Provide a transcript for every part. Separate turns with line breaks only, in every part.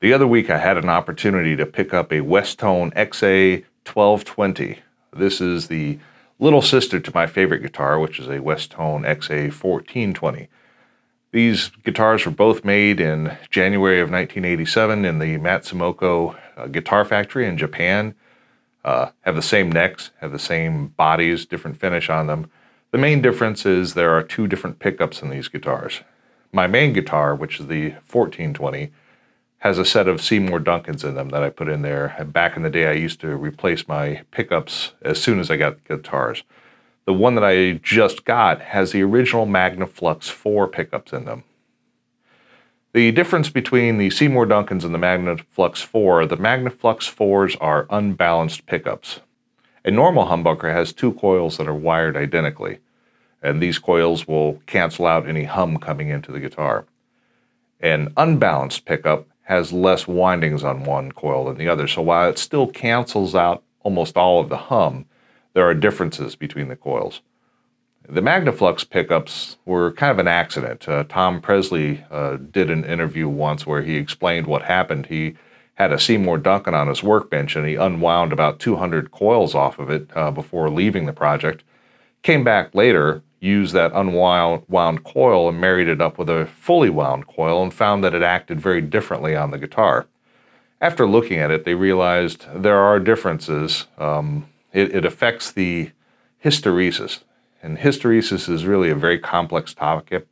The other week I had an opportunity to pick up a Westone XA-1220. This is the little sister to my favorite guitar, which is a Westone XA-1420. These guitars were both made in January of 1987 in the Matsumoku guitar factory in Japan. Have the same necks, have the same bodies, different finish on them. The main difference is there are two different pickups in these guitars. My main guitar, which is the 1420, has a set of Seymour Duncans in them that I put in there. And back in the day, I used to replace my pickups as soon as I got guitars. The one that I just got has the original Magnaflux 4 pickups in them. The difference between the Seymour Duncans and the Magnaflux 4, the Magnaflux 4s are unbalanced pickups. A normal humbucker has two coils that are wired identically, and these coils will cancel out any hum coming into the guitar. An unbalanced pickup has less windings on one coil than the other, so while it still cancels out almost all of the hum, there are differences between the coils. The Magnaflux pickups were kind of an accident. Tom Presley did an interview once where he explained what happened. He had a Seymour Duncan on his workbench and he unwound about 200 coils off of it before leaving the project. Came back later, used that unwound coil and married it up with a fully wound coil and found that it acted very differently on the guitar. After looking at it, they realized there are differences. It affects the hysteresis. And hysteresis is really a very complex topic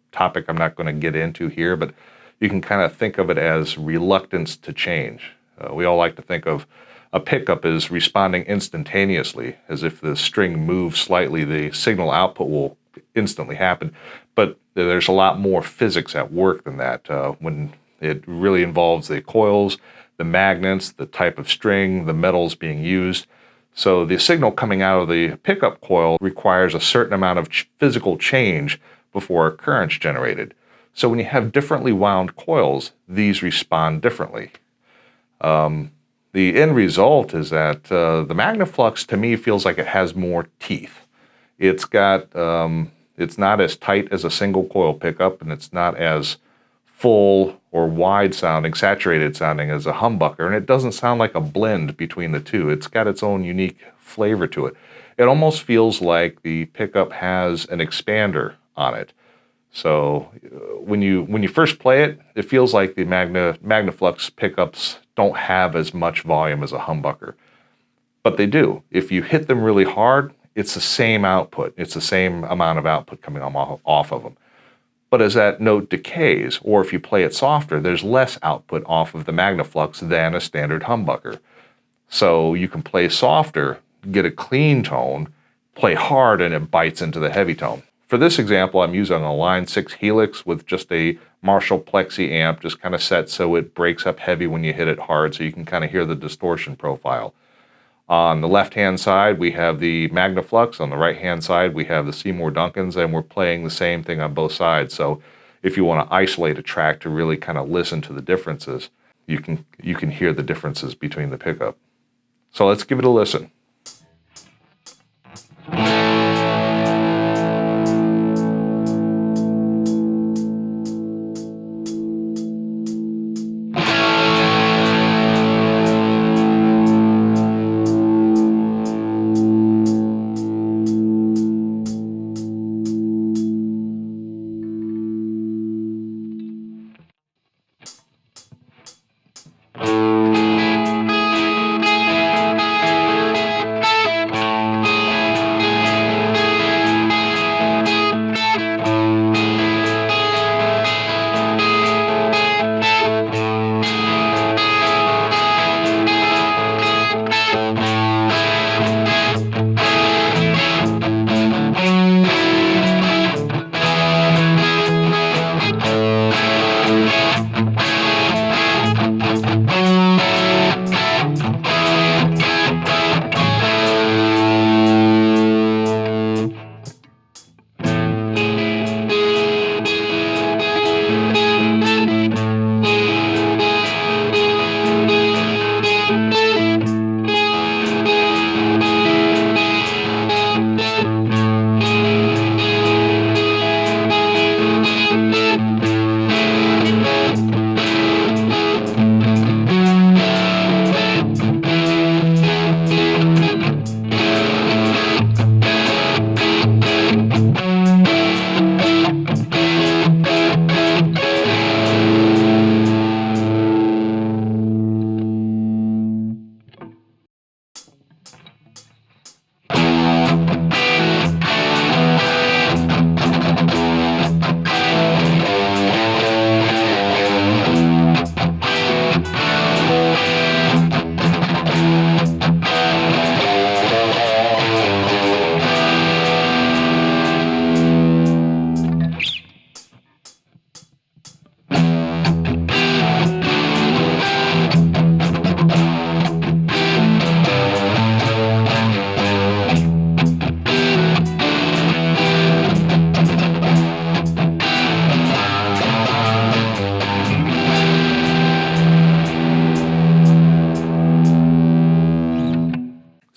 I'm not going to get into here, but you can kind of think of it as reluctance to change. We all like to think of a pickup as responding instantaneously, as if the string moves slightly, the signal output will instantly happen. But there's a lot more physics at work than that when it really involves the coils, the magnets, the type of string, the metals being used. So the signal coming out of the pickup coil requires a certain amount of physical change before a current's generated. So when you have differently wound coils, these respond differently. The end result is that the Magnaflux, to me, feels like it has more teeth. It's not as tight as a single coil pickup, and it's not as full or wide sounding, saturated sounding as a humbucker, and it doesn't sound like a blend between the two. It's got its own unique flavor to it. It almost feels like the pickup has an expander on it. So when you first play it, it feels like the Magnaflux pickups don't have as much volume as a humbucker. But they do. If you hit them really hard, it's the same output. It's the same amount of output coming off of them. But as that note decays, or if you play it softer, there's less output off of the Magnaflux than a standard humbucker. So you can play softer, get a clean tone, play hard, and it bites into the heavy tone. For this example, I'm using a Line 6 Helix with just a Marshall Plexi amp, just kind of set so it breaks up heavy when you hit it hard, so you can kind of hear the distortion profile. On the left-hand side, we have the Magnaflux. On the right-hand side, we have the Seymour Duncans, and we're playing the same thing on both sides. So if you want to isolate a track to really kind of listen to the differences, you can hear the differences between the pickup. So let's give it a listen.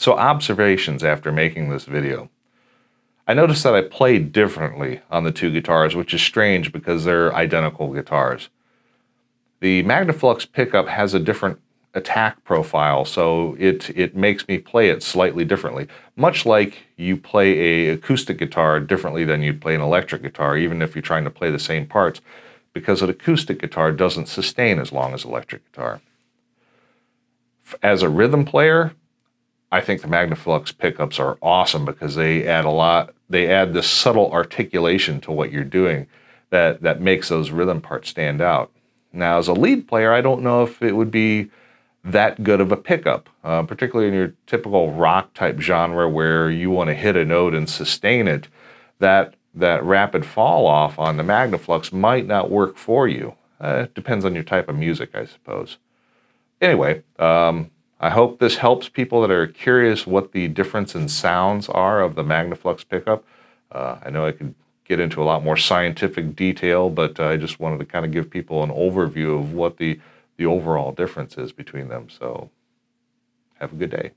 So observations after making this video. I noticed that I played differently on the two guitars, which is strange because they're identical guitars. The Magnaflux pickup has a different attack profile, so it makes me play it slightly differently. Much like you play an acoustic guitar differently than you'd play an electric guitar, even if you're trying to play the same parts, because an acoustic guitar doesn't sustain as long as electric guitar. As a rhythm player, I think the Magnaflux pickups are awesome because they add this subtle articulation to what you're doing that makes those rhythm parts stand out. Now, as a lead player, I don't know if it would be that good of a pickup, particularly in your typical rock type genre where you want to hit a note and sustain it. That rapid fall off on the Magnaflux might not work for you. It depends on your type of music, I suppose. Anyway, I hope this helps people that are curious what the difference in sounds are of the Magnaflux pickup. I know I could get into a lot more scientific detail, but I just wanted to kind of give people an overview of what the overall difference is between them. So have a good day.